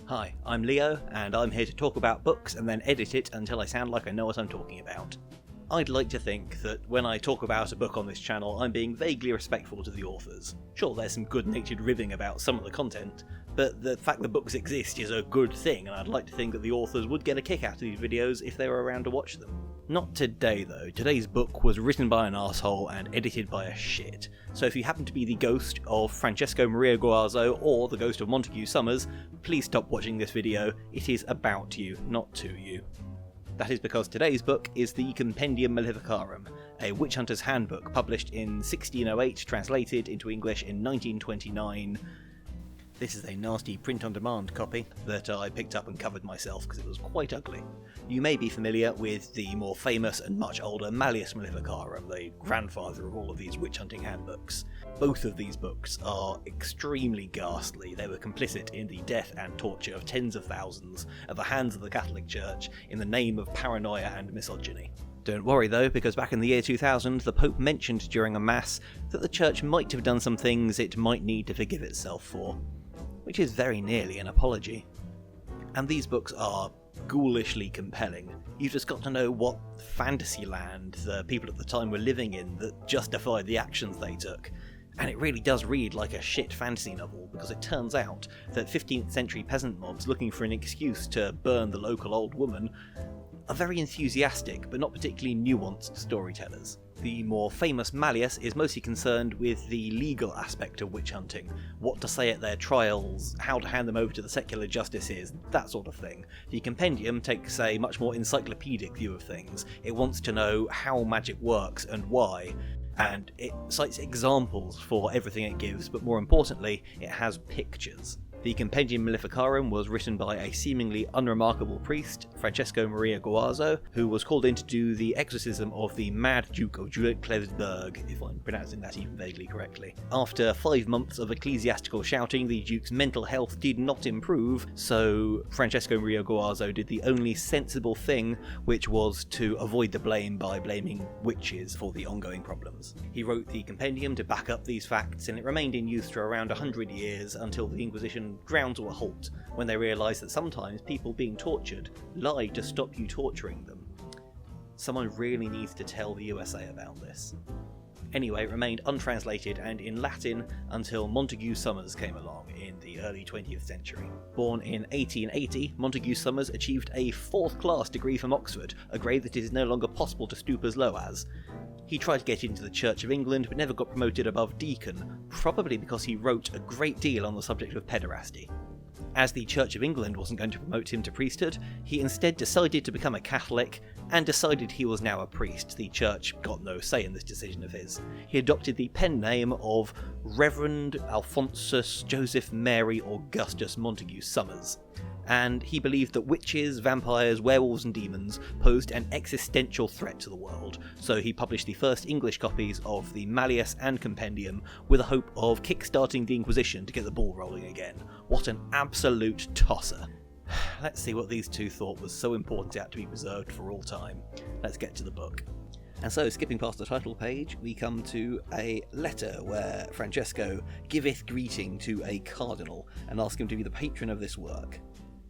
Hi, I'm Leo, and I'm here to talk about books and then edit it until I sound like I know what I'm talking about. I'd like to think that when I talk about a book on this channel, I'm being vaguely respectful to the authors. Sure, there's some good-natured ribbing about some of the content, but the fact that books exist is a good thing, and I'd like to think that the authors would get a kick out of these videos if they were around to watch them. Not today though. Today's book was written by an arsehole and edited by a shit. So if you happen to be the ghost of Francesco Maria Guazzo or the ghost of Montague Summers, please stop watching this video. It is about you, not to you. That is because today's book is the Compendium Maleficarum, a witch hunter's handbook published in 1608, translated into English in 1929. This is a nasty print-on-demand copy that I picked up and covered myself because it was quite ugly. You may be familiar with the more famous and much older Malleus Maleficarum, the grandfather of all of these witch-hunting handbooks. Both of these books are extremely ghastly. They were complicit in the death and torture of tens of thousands at the hands of the Catholic Church in the name of paranoia and misogyny. Don't worry though, because back in the year 2000, the Pope mentioned during a mass that the Church might have done some things it might need to forgive itself for, which is very nearly an apology. And these books are ghoulishly compelling. You've just got to know what fantasy land the people at the time were living in that justified the actions they took. And it really does read like a shit fantasy novel, because it turns out that 15th century peasant mobs looking for an excuse to burn the local old woman are very enthusiastic but not particularly nuanced storytellers. The more famous Malleus is mostly concerned with the legal aspect of witch hunting, what to say at their trials, how to hand them over to the secular justices, that sort of thing. The Compendium takes a much more encyclopedic view of things. It wants to know how magic works and why, and it cites examples for everything it gives, but more importantly, it has pictures. The Compendium Maleficarum was written by a seemingly unremarkable priest, Francesco Maria Guazzo, who was called in to do the exorcism of the Mad Duke of Jülich-Klevsburg, if I'm pronouncing that even vaguely correctly. After 5 months of ecclesiastical shouting, the Duke's mental health did not improve, so Francesco Maria Guazzo did the only sensible thing, which was to avoid the blame by blaming witches for the ongoing problems. He wrote the Compendium to back up these facts, and it remained in use for around 100 years until the Inquisition ground to a halt when they realised that sometimes people being tortured lie to stop you torturing them. Someone really needs to tell the USA about this. Anyway, it remained untranslated and in Latin until Montague Summers came along in the early 20th century. Born in 1880, Montague Summers achieved a 4th class degree from Oxford, a grade that it is no longer possible to stoop as low as. He tried to get into the Church of England but never got promoted above deacon, probably because he wrote a great deal on the subject of pederasty. As the Church of England wasn't going to promote him to priesthood, he instead decided to become a Catholic and decided he was now a priest. The Church got no say in this decision of his. He adopted the pen name of Reverend Alphonsus Joseph Mary Augustus Montague Summers, and he believed that witches, vampires, werewolves and demons posed an existential threat to the world, so he published the first English copies of the Malleus and Compendium with the hope of kick-starting the Inquisition to get the ball rolling again. What an absolute tosser. Let's see what these two thought was so important it had to be preserved for all time. Let's get to the book. And so, skipping past the title page, we come to a letter where Francesco giveth greeting to a cardinal and asks him to be the patron of this work.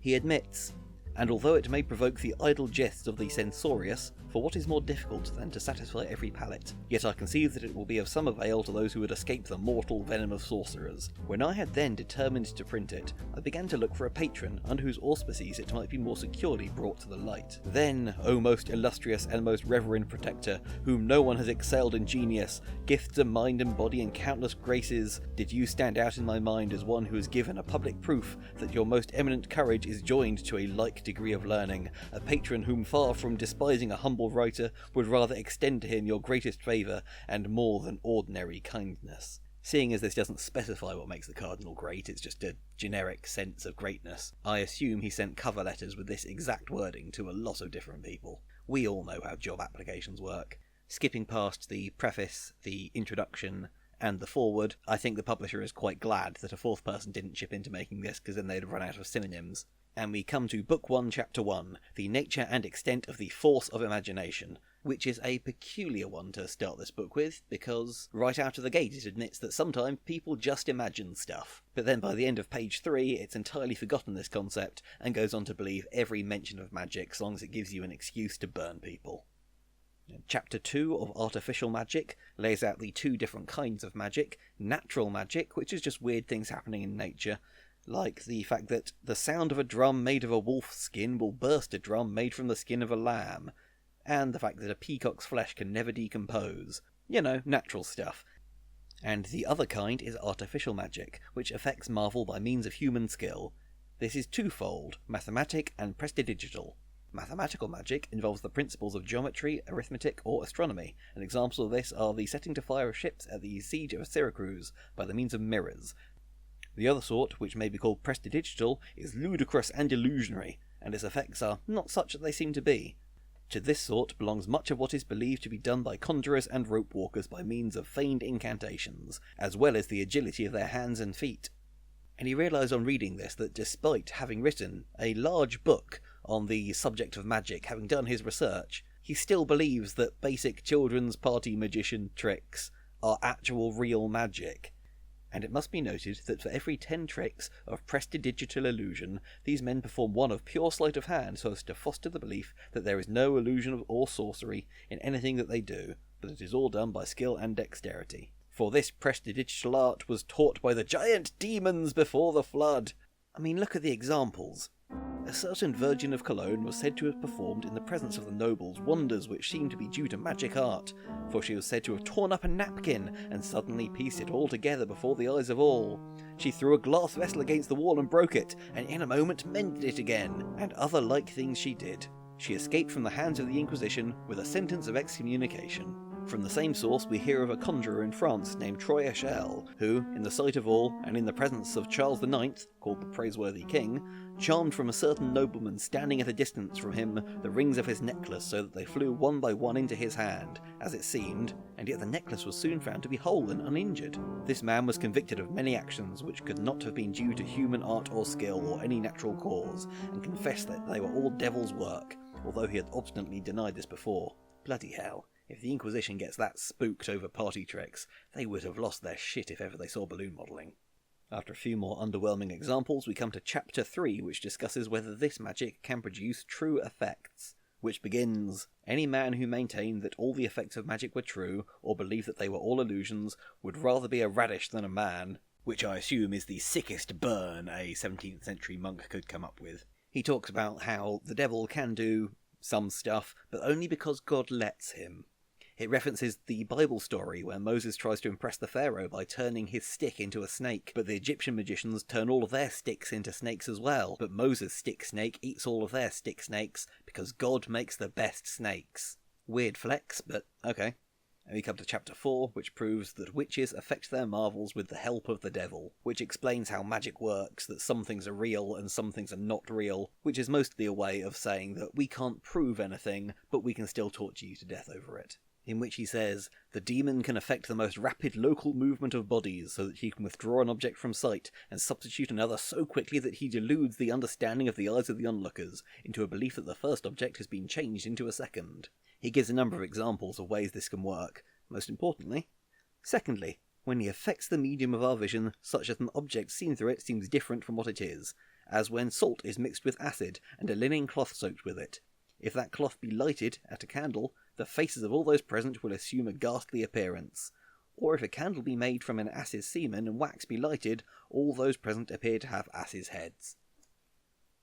He admits, and although it may provoke the idle jests of the censorious, for what is more difficult than to satisfy every palate? Yet I conceive that it will be of some avail to those who would escape the mortal venom of sorcerers. When I had then determined to print it, I began to look for a patron under whose auspices it might be more securely brought to the light. Then, O most illustrious and most reverend protector, whom no one has excelled in genius, gifts of mind and body and countless graces, did you stand out in my mind as one who has given a public proof that your most eminent courage is joined to a like degree of learning, a patron whom far from despising a humble writer would rather extend to him your greatest favour and more than ordinary kindness. Seeing as this doesn't specify what makes the cardinal great, it's just a generic sense of greatness, I assume he sent cover letters with this exact wording to a lot of different people. We all know how job applications work. Skipping past the preface, the introduction, and the foreword, I think the publisher is quite glad that a 4th person didn't chip into making this, because then they'd have run out of synonyms. And we come to Book 1, Chapter 1, The Nature and Extent of the Force of Imagination, which is a peculiar one to start this book with, because right out of the gate it admits that sometimes people just imagine stuff. But then by the end of page 3, it's entirely forgotten this concept, and goes on to believe every mention of magic, so long as it gives you an excuse to burn people. Chapter 2 of Artificial Magic lays out the 2 different kinds of magic. Natural magic, which is just weird things happening in nature, like the fact that the sound of a drum made of a wolf's skin will burst a drum made from the skin of a lamb, and the fact that a peacock's flesh can never decompose. You know, natural stuff. And the other kind is artificial magic, which affects Marvel by means of human skill. This is twofold, mathematic and prestidigital. Mathematical magic involves the principles of geometry, arithmetic, or astronomy, and examples of this are the setting to fire of ships at the siege of Syracuse by the means of mirrors. The other sort, which may be called prestidigital, is ludicrous and illusionary, and its effects are not such that they seem to be. To this sort belongs much of what is believed to be done by conjurers and rope walkers by means of feigned incantations, as well as the agility of their hands and feet. And he realised on reading this that despite having written a large book on the subject of magic, having done his research, he still believes that basic children's party magician tricks are actual real magic. And it must be noted that for every 10 tricks of prestidigital illusion, these men perform one of pure sleight of hand so as to foster the belief that there is no illusion or sorcery in anything that they do, but it is all done by skill and dexterity. For this prestidigital art was taught by the giant demons before the flood. I mean, look at the examples. A certain Virgin of Cologne was said to have performed in the presence of the nobles wonders which seemed to be due to magic art, for she was said to have torn up a napkin and suddenly pieced it all together before the eyes of all. She threw a glass vessel against the wall and broke it, and in a moment mended it again, and other like things she did. She escaped from the hands of the Inquisition with a sentence of excommunication. From the same source we hear of a conjurer in France named Troy Echelle, who, in the sight of all, and in the presence of Charles IX, called the Praiseworthy King, charmed from a certain nobleman standing at a distance from him the rings of his necklace so that they flew one by one into his hand, as it seemed, and yet the necklace was soon found to be whole and uninjured. This man was convicted of many actions which could not have been due to human art or skill or any natural cause, and confessed that they were all devil's work, although he had obstinately denied this before. Bloody hell. If the Inquisition gets that spooked over party tricks, they would have lost their shit if ever they saw balloon modelling. After a few more underwhelming examples, we come to Chapter 3, which discusses whether this magic can produce true effects, which begins, "Any man who maintained that all the effects of magic were true, or believed that they were all illusions, would rather be a radish than a man," which I assume is the sickest burn a 17th century monk could come up with. He talks about how the devil can do some stuff, but only because God lets him. It references the Bible story where Moses tries to impress the Pharaoh by turning his stick into a snake, but the Egyptian magicians turn all of their sticks into snakes as well, but Moses' stick snake eats all of their stick snakes because God makes the best snakes. Weird flex, but okay. And we come to Chapter 4, which proves that witches affect their marvels with the help of the devil, which explains how magic works, that some things are real and some things are not real, which is mostly a way of saying that we can't prove anything, but we can still torture you to death over it. In which he says, "The demon can effect the most rapid local movement of bodies, so that he can withdraw an object from sight, and substitute another so quickly that he deludes the understanding of the eyes of the onlookers, into a belief that the first object has been changed into a second." He gives a number of examples of ways this can work, most importantly. Secondly, when he affects the medium of our vision, such that an object seen through it seems different from what it is, as when salt is mixed with acid, and a linen cloth soaked with it. If that cloth be lighted at a candle, the faces of all those present will assume a ghastly appearance. Or if a candle be made from an ass's semen and wax be lighted, all those present appear to have asses' heads.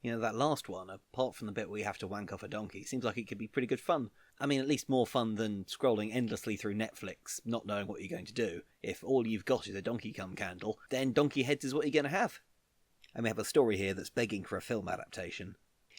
You know, that last one, apart from the bit where you have to wank off a donkey, seems like it could be pretty good fun. I mean, at least more fun than scrolling endlessly through Netflix, not knowing what you're going to do. If all you've got is a donkey cum candle, then donkey heads is what you're going to have. And we have a story here that's begging for a film adaptation.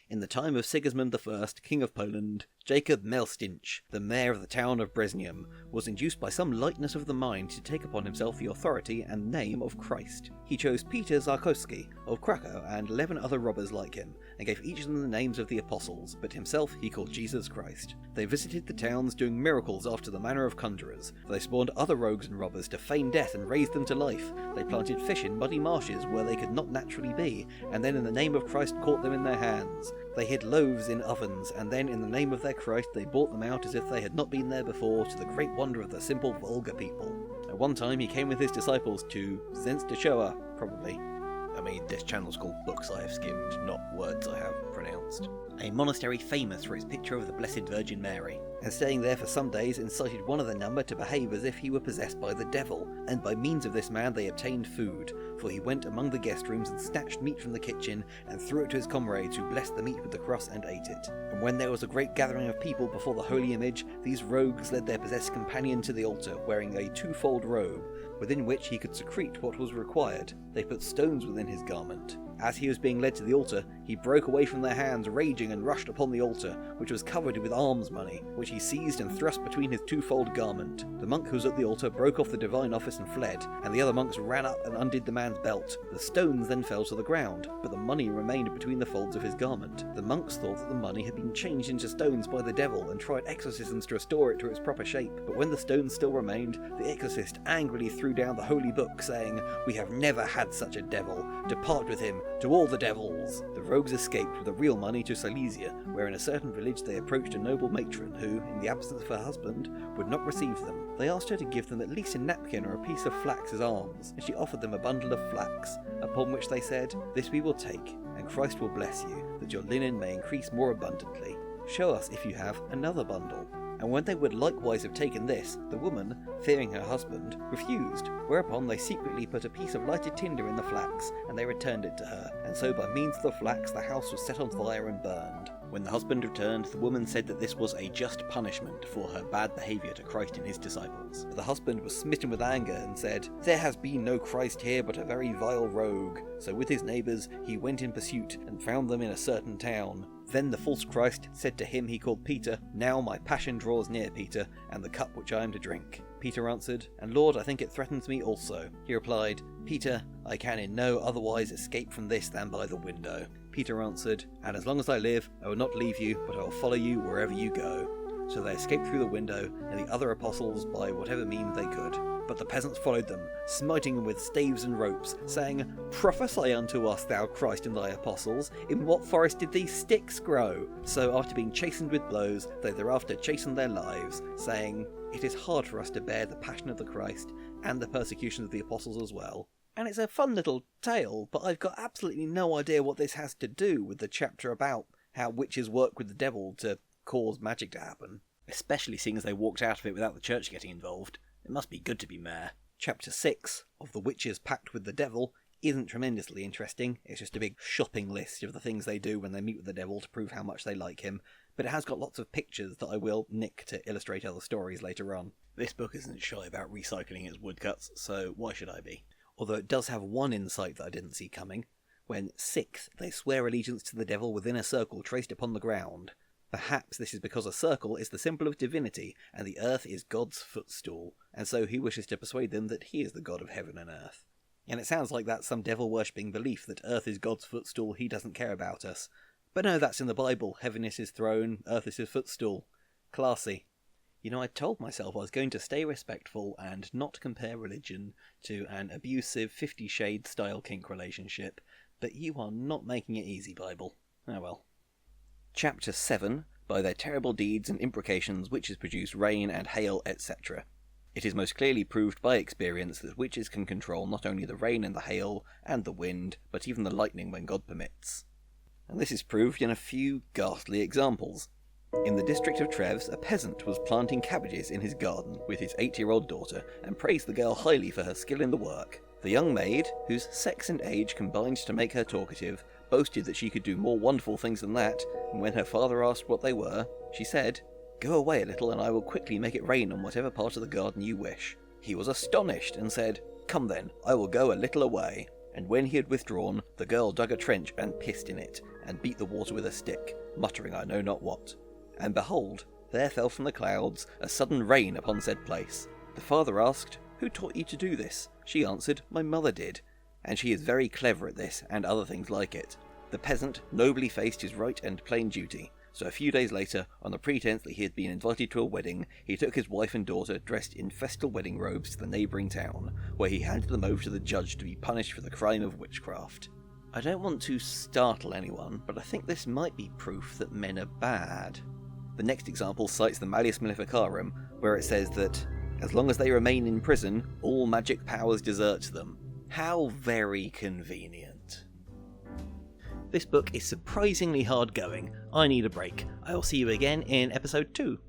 In the time of Sigismund I, King of Poland, Jacob Melstinch, the mayor of the town of Breznium, was induced by some lightness of the mind to take upon himself the authority and name of Christ. He chose Peter Zarkowski of Krakow and 11 other robbers like him, and gave each of them the names of the apostles, but himself he called Jesus Christ. They visited the towns doing miracles after the manner of conjurers. They spawned other rogues and robbers to feign death and raise them to life. They planted fish in muddy marshes where they could not naturally be, and then in the name of Christ caught them in their hands. They hid loaves in ovens, and then in the name of their their Christ, they brought them out as if they had not been there before, to the great wonder of the simple vulgar people. At one time he came with his disciples to Zenstashoa, probably. I mean, this channel's called Books I Have Skimmed, not Words I Have Pronounced. A monastery famous for its picture of the Blessed Virgin Mary, and staying there for some days incited one of the number to behave as if he were possessed by the devil, and by means of this man they obtained food, for he went among the guest rooms and snatched meat from the kitchen, and threw it to his comrades, who blessed the meat with the cross and ate it. And when there was a great gathering of people before the holy image, these rogues led their possessed companion to the altar, wearing a twofold robe, within which he could secrete what was required. They put stones within his garment. As he was being led to the altar, he broke away from their hands, raging, and rushed upon the altar, which was covered with alms money, which he seized and thrust between his twofold garment. The monk who was at the altar broke off the divine office and fled, and the other monks ran up and undid the man's belt. The stones then fell to the ground, but the money remained between the folds of his garment. The monks thought that the money had been changed into stones by the devil, and tried exorcisms to restore it to its proper shape. But when the stones still remained, the exorcist angrily threw down the holy book, saying, "We have never had such a devil. Depart with him to all the devils." The rogues escaped with the real money to Silesia, where in a certain village they approached a noble matron who, in the absence of her husband, would not receive them. They asked her to give them at least a napkin or a piece of flax as alms, and she offered them a bundle of flax, upon which they said, "This we will take, and Christ will bless you, that your linen may increase more abundantly. Show us, if you have, another bundle." And when they would likewise have taken this, the woman, fearing her husband, refused, whereupon they secretly put a piece of lighted tinder in the flax, and they returned it to her, and so by means of the flax the house was set on fire and burned. When the husband returned, the woman said that this was a just punishment for her bad behaviour to Christ and his disciples. But the husband was smitten with anger and said, "There has been no Christ here but a very vile rogue." So with his neighbours he went in pursuit, and found them in a certain town. Then the false Christ said to him he called Peter, "Now my passion draws near, Peter, and the cup which I am to drink." Peter answered, "And Lord, I think it threatens me also." He replied, "Peter, I can in no otherwise escape from this than by the window." Peter answered, "And as long as I live, I will not leave you, but I will follow you wherever you go." So they escaped through the window, and the other apostles by whatever means they could. But the peasants followed them, smiting them with staves and ropes, saying, "Prophesy unto us, thou Christ and thy apostles, in what forest did these sticks grow?" So after being chastened with blows, they thereafter chastened their lives, saying, "It is hard for us to bear the passion of the Christ, and the persecution of the apostles as well." And it's a fun little tale, but I've got absolutely no idea what this has to do with the chapter about how witches work with the devil to cause magic to happen. Especially seeing as they walked out of it without the church getting involved. It must be good to be mayor. Chapter 6 of The Witch's Pact with the Devil isn't tremendously interesting. It's just a big shopping list of the things they do when they meet with the devil to prove how much they like him. But it has got lots of pictures that I will nick to illustrate other stories later on. This book isn't shy about recycling its woodcuts, so why should I be? Although it does have one insight that I didn't see coming. When, sixth, they swear allegiance to the devil within a circle traced upon the ground. Perhaps this is because a circle is the symbol of divinity, and the earth is God's footstool, and so he wishes to persuade them that he is the God of heaven and earth. And it sounds like that's some devil-worshipping belief that earth is God's footstool, he doesn't care about us. But no, that's in the Bible. Heaven is his throne, earth is his footstool. Classy. You know, I told myself I was going to stay respectful and not compare religion to an abusive 50 Shades style kink relationship, but you are not making it easy, Bible. Oh well. Chapter 7, By their terrible deeds and imprecations witches produce rain and hail, etc. It is most clearly proved by experience that witches can control not only the rain and the hail and the wind, but even the lightning when God permits. And this is proved in a few ghastly examples. In the district of Treves, a peasant was planting cabbages in his garden with his 8-year-old daughter, and praised the girl highly for her skill in the work. The young maid, whose sex and age combined to make her talkative, boasted that she could do more wonderful things than that, and when her father asked what they were, she said, "Go away a little and I will quickly make it rain on whatever part of the garden you wish." He was astonished and said, "Come then, I will go a little away." And when he had withdrawn, the girl dug a trench and pissed in it, and beat the water with a stick, muttering I know not what. And behold, there fell from the clouds a sudden rain upon said place. The father asked, "Who taught you to do this?" She answered, "My mother did, and she is very clever at this, and other things like it." The peasant nobly faced his right and plain duty, so a few days later, on the pretence that he had been invited to a wedding, he took his wife and daughter dressed in festal wedding robes to the neighbouring town, where he handed them over to the judge to be punished for the crime of witchcraft. I don't want to startle anyone, but I think this might be proof that men are bad. The next example cites the Malleus Maleficarum, where it says that, as long as they remain in prison, all magic powers desert them. How very convenient. This book is surprisingly hard going. I need a break. I will see you again in episode 2.